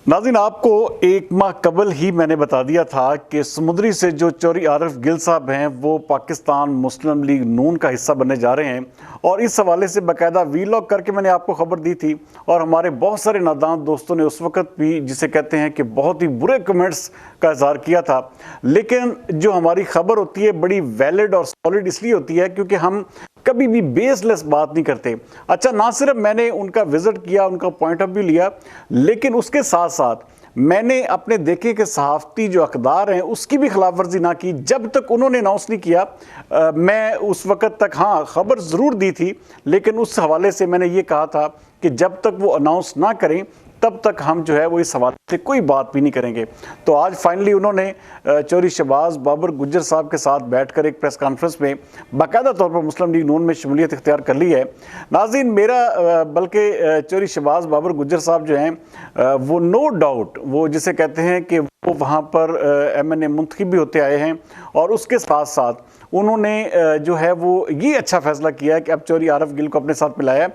नाज़रीन, आपको एक माह कबल ही मैंने बता दिया था कि समुद्री से जो चौधरी आरिफ गिल साहब हैं वो पाकिस्तान मुस्लिम लीग नून का हिस्सा बनने जा रहे हैं, और इस हवाले से बाकायदा वीलॉग करके मैंने आपको खबर दी थी। और हमारे बहुत सारे नादान दोस्तों ने उस वक्त भी, जिसे कहते हैं कि बहुत ही बुरे कमेंट्स का इजहार किया था। लेकिन जो हमारी खबर होती है बड़ी वैलिड और सॉलिड इसलिए होती है क्योंकि हम कभी भी बेसलेस बात नहीं करते। अच्छा, ना सिर्फ मैंने उनका विजिट किया, उनका पॉइंट ऑफ व्यू लिया, लेकिन उसके साथ साथ मैंने अपने देखे कि सहाफ़ती जो अक़दार हैं उसकी भी खिलाफ वर्जी ना की जब तक उन्होंने अनाउंस नहीं किया। मैं उस वक़्त तक हाँ खबर ज़रूर दी थी, लेकिन उस हवाले से मैंने ये कहा था कि जब तक वो अनाउंस ना करें तब तक हम जो है वो इस हवाले से कोई बात भी नहीं करेंगे। तो आज फाइनली उन्होंने चौधरी शहबाज बाबर गुज्जर साहब के साथ बैठकर एक प्रेस कॉन्फ्रेंस में बाकायदा तौर पर मुस्लिम लीग नून में शमूलियत इख्तियार कर ली है। नाज़रीन, मेरा बल्कि चौधरी शहबाज बाबर गुज्जर साहब जो हैं वो नो डाउट वो जिसे कहते हैं कि वो वहाँ पर MNA मुंतखब भी होते आए हैं, और उसके साथ साथ उन्होंने जो है वो ये अच्छा फैसला किया है कि अब चौधरी आरिफ गिल को अपने साथ मिलाया।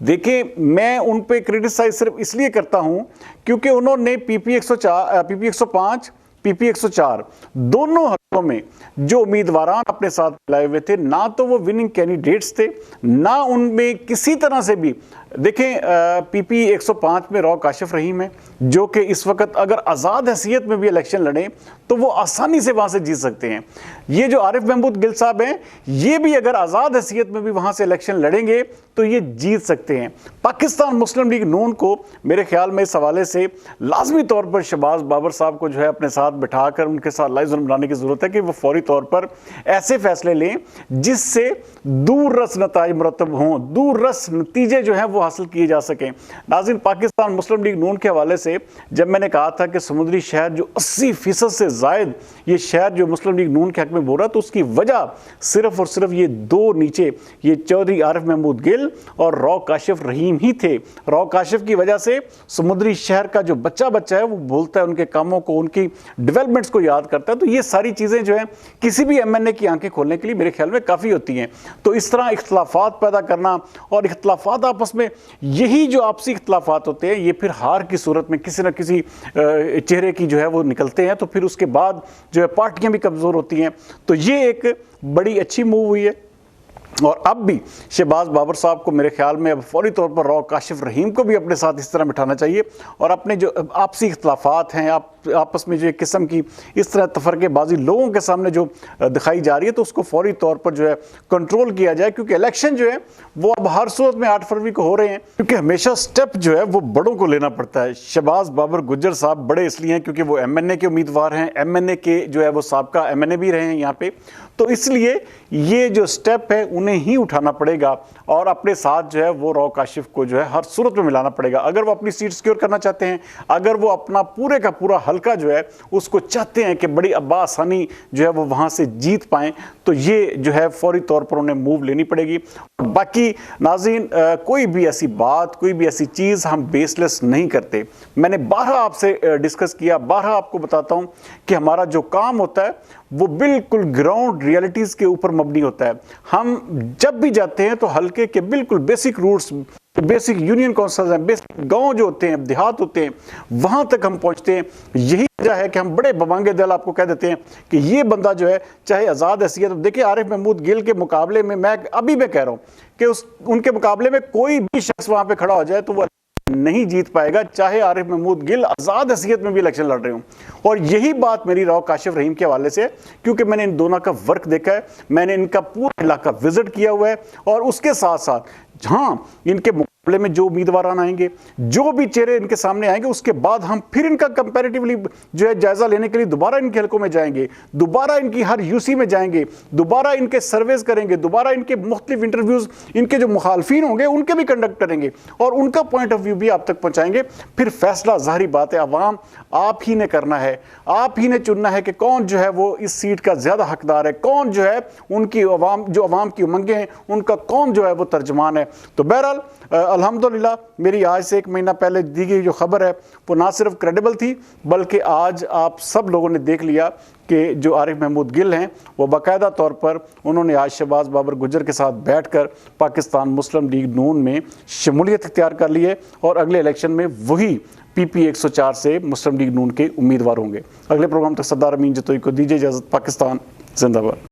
देखिए, मैं उन पे क्रिटिसाइज सिर्फ इसलिए करता हूँ क्योंकि उन्होंने PP 105 PP 104 दोनों हलकों में जो उम्मीदवारान अपने साथ मिलाए हुए थे, ना तो वो विनिंग कैंडिडेट्स थे, ना उनमें किसी तरह से भी। देखें, PP 105 में रॉ काशिफ रहीम है जो कि इस वक्त अगर आज़ाद हैसियत में भी इलेक्शन लड़ें तो वो आसानी से वहाँ से जीत सकते हैं। ये जो आरिफ महमूद गिल साहब हैं, ये भी अगर आज़ाद हैसियत में भी वहाँ से इलेक्शन लड़ेंगे तो ये जीत सकते हैं। पाकिस्तान मुस्लिम लीग नून को मेरे ख्याल में इस हवाले से लाजमी तौर पर शहबाज बाबर साहब को जो है अपने साथ बिठाकर उनके साथ लाइव बनाने की ज़रूरत है कि वो फौरी तौर पर ऐसे फैसले लें जिससे दूर रस नताइज मुरतब हों, दूर रस नतीजे जो हैं वो हासिल किए जा सकें। नाज़रीन, पाकिस्तान मुस्लिम लीग नून के हवाले से जब मैंने कहा था कि समुद्री शहर जो 80% से ज़ायद ये शहर जो मुस्लिम लीग नून के हक में बोल रहा, तो उसकी वजह सिर्फ और सिर्फ ये दो नीचे ये चौधरी आरिफ महमूद गिल और रॉ काशिफ रहीम ही थे। रॉ काशिफ की वजह से समुद्री शहर का जो बच्चा है वो बोलता है, उनके कामों को, उनकी डेवलपमेंट्स को याद करता है। तो ये सारी चीज़ें जो हैं किसी भी MNA की आंखें खोलने के लिए मेरे ख्याल में काफ़ी होती हैं। तो इस तरह इख्तलाफात पैदा करना, और इख्तलाफात आपस में, यही जो आपसी इख्तलाफात होते हैं ये फिर हार की सूरत में किसी न किसी चेहरे की जो है वो निकलते हैं, तो फिर उसके बाद जो है पार्टियां भी कमज़ोर होती हैं। तो ये एक बड़ी अच्छी मूव हुई है। और अब भी शहबाज बाबर साहब को मेरे ख्याल में अब फौरी तौर पर रॉ काशिफ रहीम को भी अपने साथ इस तरह बिठाना चाहिए, और अपने जो आपसी इख्तलाफात हैं, आपस में जो एक किस्म की इस तरह तफरक़ेबाज़ी लोगों के सामने जो दिखाई जा रही है, तो उसको फौरी तौर पर जो है कंट्रोल किया जाए। क्योंकि इलेक्शन जो है वो अब हर सूरत में 8 फरवरी को हो रहे हैं, क्योंकि हमेशा स्टेप जो है वो बड़ों को लेना पड़ता है। शहबाज बाबर गुज्जर साहब बड़े इसलिए हैं क्योंकि वो MNA के उम्मीदवार हैं, MNA के जो है वो साबका MNA भी रहे हैं यहाँ पे, तो इसलिए ये जो स्टेप है उन्हें ही उठाना पड़ेगा, और अपने साथ जो है वो रॉ काशिफ को जो है हर सूरत में मिलाना पड़ेगा। अगर वो अपनी सीट सिक्योर करना चाहते हैं, अगर वो अपना पूरे का पूरा हल्का जो है उसको चाहते हैं कि बड़ी आसानी जो है वो वहाँ से जीत पाएँ, तो ये जो है फौरी तौर पर उन्हें मूव लेनी पड़ेगी। बाकी नाज़रीन, कोई भी ऐसी बात, कोई भी ऐसी चीज़ हम बेसलेस नहीं करते। मैंने 12 आपसे डिस्कस किया, 12 आपको बताता हूँ कि हमारा जो काम होता है वो बिल्कुल ग्राउंड रियलिटीज़ के ऊपर मबनी होता है। हम जब भी जाते हैं तो हल्के के बिल्कुल basic roots, basic union council हैं, बेसिक गांव जो होते हैं, देहात होते हैं, वहां तक हम पहुंचते हैं। यही वजह है कि हम बड़े बबांगे दिल आपको कह देते हैं कि ये बंदा जो है चाहे आज़ाद हैसियत, देखिए आरिफ महमूद गिल के मुकाबले में, मैं कह रहा हूँ कि उनके मुकाबले में कोई भी शख्स वहां पर खड़ा हो जाए तो वो नहीं जीत पाएगा, चाहे आरिफ महमूद गिल आज़ाद हैसियत में भी इलेक्शन लड़ रहे हों। और यही बात मेरी रॉ काशिफ रहीम के हवाले से, क्योंकि मैंने इन दोनों का वर्क देखा है, मैंने इनका पूरा इलाका विजिट किया हुआ है, और उसके साथ साथ हाँ इनके मुकाबले में जो उम्मीदवार आएंगे, जो भी चेहरे इनके सामने आएंगे, उसके बाद हम फिर इनका कंपैरेटिवली जो है जायजा लेने के लिए दोबारा इनके हलकों में जाएंगे, दोबारा इनकी हर UC में जाएंगे, दोबारा इनके सर्वेज करेंगे, दोबारा इनके मुख्तलिफ इंटरव्यूज इनके जो मुखालफिन होंगे उनके भी कंडक्ट करेंगे, और उनका पॉइंट ऑफ व्यू भी आप तक पहुंचाएंगे। फिर फैसला जाहिर बात है अवाम आप ही ने करना है, आप ही ने चुनना है कि कौन जो है वो इस सीट का ज्यादा हकदार है, कौन जो है उनकी अवाम की उमंगें हैं उनका कौन जो है वो तर्जमान है। तो बहरहाल الحمدللہ میری آج سے 1 مہینہ پہلے دی گئی جو خبر ہے وہ نہ صرف کریڈیبل تھی بلکہ آج آپ سب لوگوں نے دیکھ لیا کہ جو عارف محمود گل ہیں وہ باقاعدہ طور پر انہوں نے آج شہباز بابر گجر کے ساتھ بیٹھ کر پاکستان مسلم لیگ نون میں شمولیت اختیار کر لی ہے اور اگلے الیکشن میں وہی PP 104 سے مسلم لیگ نون کے امیدوار ہوں گے۔ اگلے پروگرام تک سردار امین جتوئی کو دیجیے اجازت۔ پاکستان زندہ باد۔